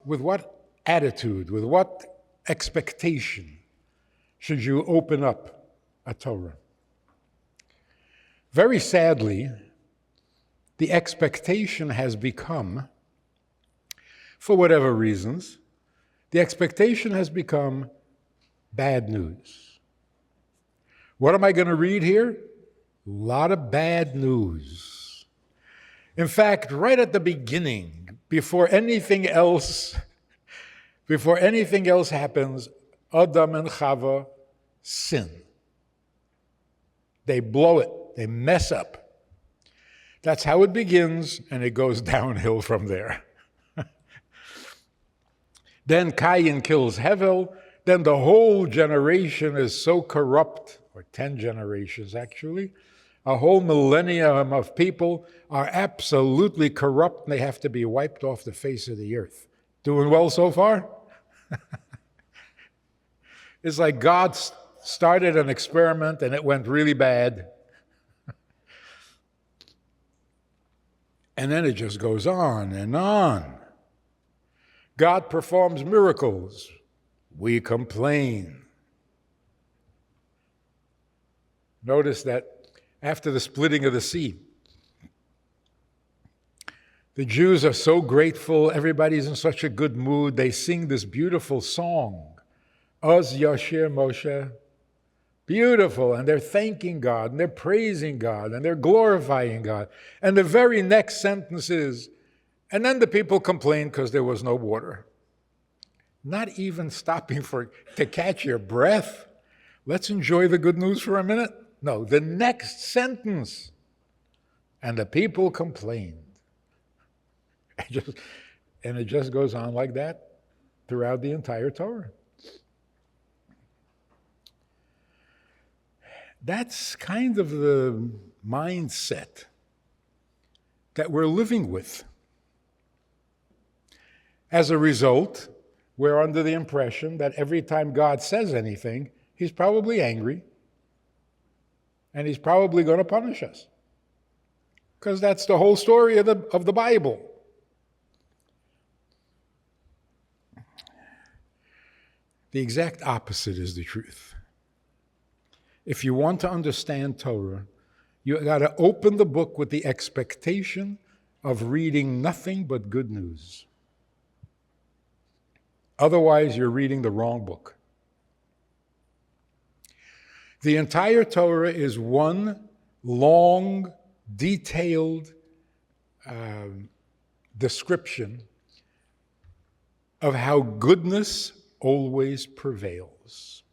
with what attitude, with what expectation should you open up a Torah? Very sadly, the expectation has become, for whatever reasons, the expectation has become bad news. What am I going to read here? A lot of bad news. In fact, right at the beginning, before anything else happens, Adam and Chava sin. They blow it. They mess up. That's how it begins, and it goes downhill from there. Then Cain kills Hevel. Then the whole generation is so corrupt, or 10 generations actually. A whole millennium of people are absolutely corrupt, and they have to be wiped off the face of the earth. Doing well so far? It's like God started an experiment and it went really bad. And then it just goes on and on. God performs miracles. We complain. Notice that after the splitting of the sea, the Jews are so grateful. Everybody's in such a good mood. They sing this beautiful song, Oz Yashir Moshe. Beautiful. And they're thanking God, and they're praising God, and they're glorifying God. And the very next sentence is, and then the people complained because there was no water. Not even stopping to catch your breath. Let's enjoy the good news for a minute. No, the next sentence. And the people complained. And it just goes on like that throughout the entire Torah. That's kind of the mindset that we're living with. As a result, we're under the impression that every time God says anything, he's probably angry, and he's probably going to punish us. Because that's the whole story of the Bible. The exact opposite is the truth. If you want to understand Torah, you got to open the book with the expectation of reading nothing but good news. Otherwise, you're reading the wrong book. The entire Torah is one long, detailed description of how goodness always prevails.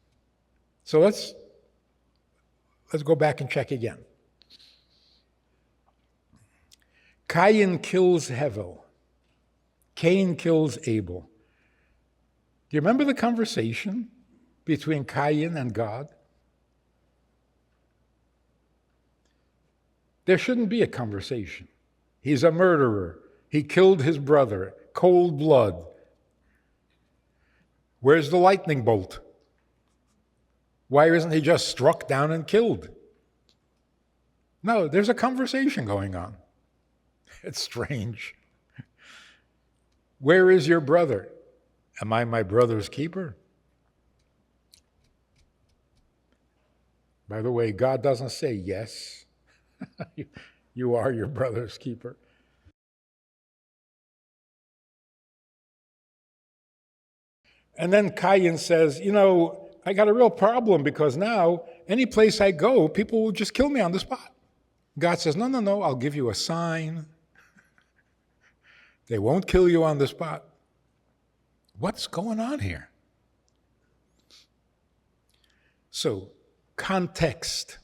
So let's go back and check again. Cain kills Hevel. Cain kills Abel. Do you remember the conversation between Cain and God? There shouldn't be a conversation. He's a murderer. He killed his brother, cold blood. Where's the lightning bolt? Why isn't he just struck down and killed? No, there's a conversation going on. It's strange. Where is your brother? Am I my brother's keeper? By the way, God doesn't say yes. You are your brother's keeper. And then Cain says, I got a real problem because now any place I go, people will just kill me on the spot. God says, no, I'll give you a sign. They won't kill you on the spot. What's going on here? So, context.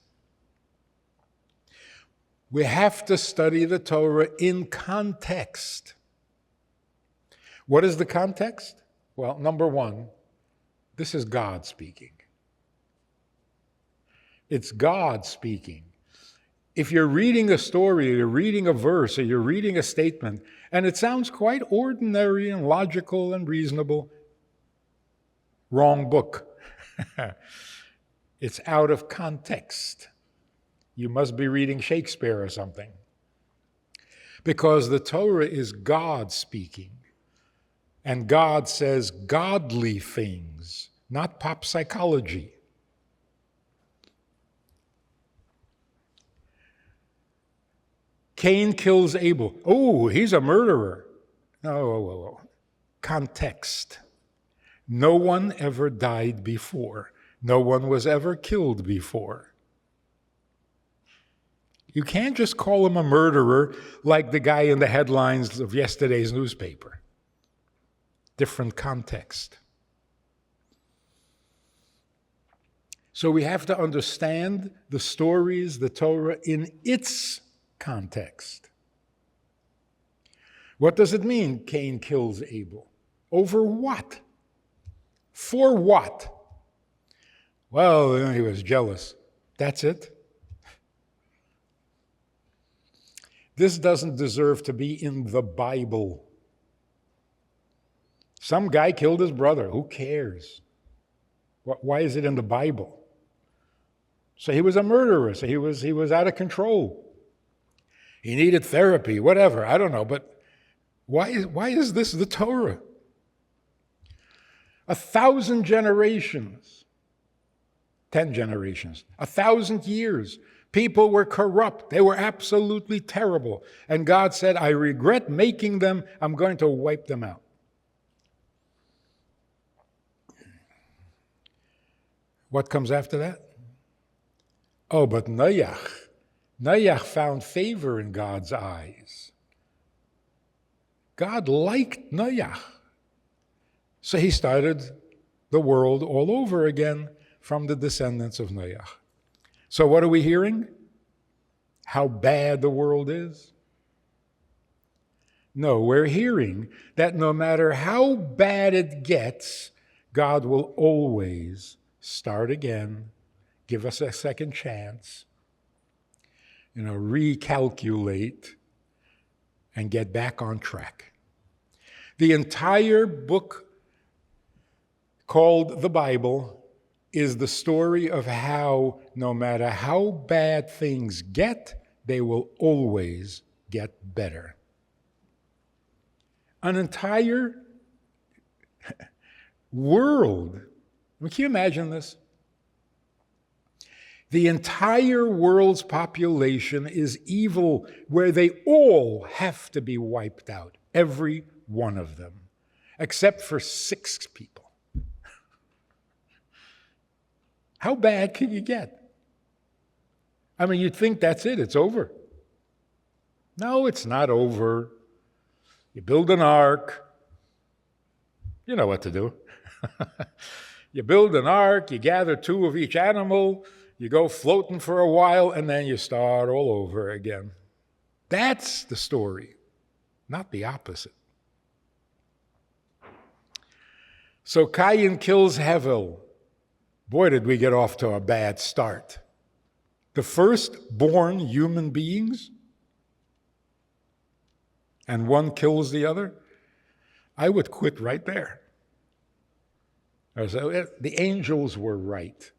We have to study the Torah in context. What is the context? Well, number one, this is God speaking. It's God speaking. If you're reading a story, or you're reading a verse, or you're reading a statement, and it sounds quite ordinary and logical and reasonable, wrong book. It's out of context. You must be reading Shakespeare or something. Because the Torah is God speaking. And God says godly things, not pop psychology. Cain kills Abel. Oh, he's a murderer. No, context. No one ever died before. No one was ever killed before. You can't just call him a murderer like the guy in the headlines of yesterday's newspaper. Different context. So we have to understand the stories, the Torah, in its context. What does it mean, Cain kills Abel? Over what? For what? Well, he was jealous. That's it. This doesn't deserve to be in the Bible. Some guy killed his brother. Who cares? Why is it in the Bible? So he was a murderer. So he was out of control. He needed therapy, whatever. I don't know. But why is this the Torah? 1,000 generations, 10 generations, 1,000 years. People were corrupt. They were absolutely terrible. And God said, I regret making them. I'm going to wipe them out. What comes after that? Oh, but Noach found favor in God's eyes. God liked Noach. So he started the world all over again from the descendants of Noach. So what are we hearing? How bad the world is? No, we're hearing that no matter how bad it gets, God will always start again, give us a second chance, recalculate, and get back on track. The entire book called the Bible is the story of how, no matter how bad things get, they will always get better. An entire world. Can you imagine this? The entire world's population is evil, where they all have to be wiped out, every one of them, except for 6 people. How bad can you get? I mean, you'd think that's it, it's over. No, it's not over. You build an ark. You know what to do. You build an ark, you gather 2 of each animal, you go floating for a while, and then you start all over again. That's the story, not the opposite. So Cain kills Hevel. Boy, did we get off to a bad start. The firstborn human beings, and one kills the other, I would quit right there. So the angels were right.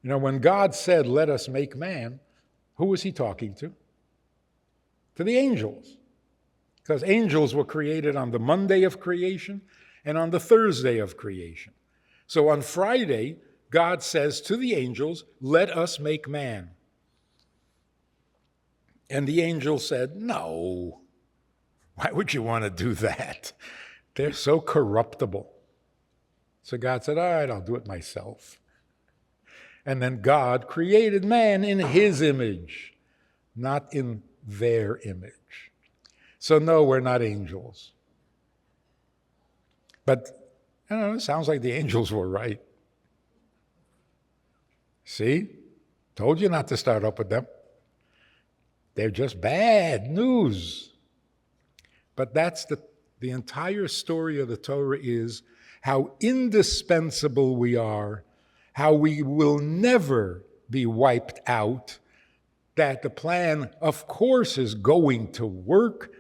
When God said, let us make man, who was he talking to? To the angels. Because angels were created on the Monday of creation and on the Thursday of creation. So on Friday, God says to the angels, let us make man. And the angels said, no. Why would you want to do that? They're so corruptible. So God said, all right, I'll do it myself. And then God created man in his image, not in their image. So no, we're not angels. But, it sounds like the angels were right. See? Told you not to start up with them. They're just bad news. But that's the entire story of the Torah is how indispensable we are, how we will never be wiped out, that the plan, of course, is going to work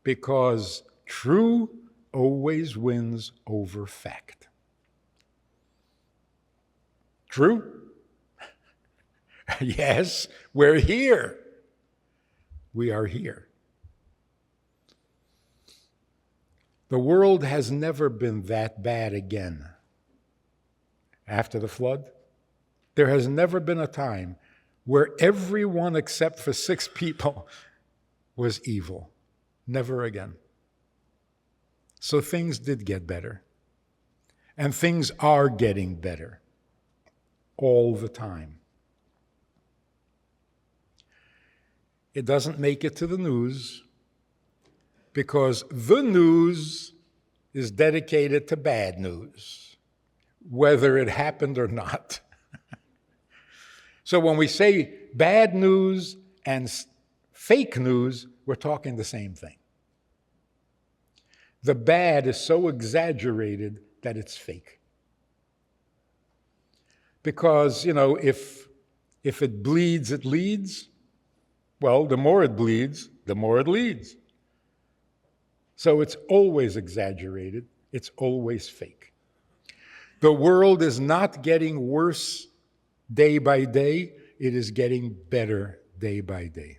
because true always wins over fact. True? Yes, we're here. We are here. The world has never been that bad again. After the flood, there has never been a time where everyone except for 6 people was evil. Never again. So things did get better. And things are getting better all the time. It doesn't make it to the news because the news is dedicated to bad news, whether it happened or not. So when we say bad news and fake news, we're talking the same thing. The bad is so exaggerated that it's fake. Because, if it bleeds, it leads. Well, the more it bleeds, the more it leads. So it's always exaggerated. It's always fake. The world is not getting worse day by day. It is getting better day by day.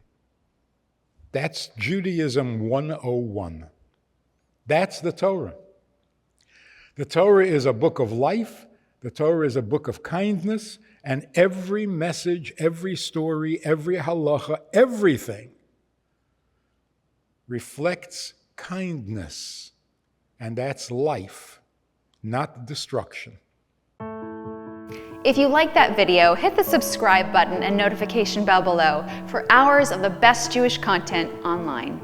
That's Judaism 101. That's the Torah. The Torah is a book of life. The Torah is a book of kindness. And every message, every story, every halacha, everything reflects kindness. And that's life, not destruction. If you like that video, hit the subscribe button and notification bell below for hours of the best Jewish content online.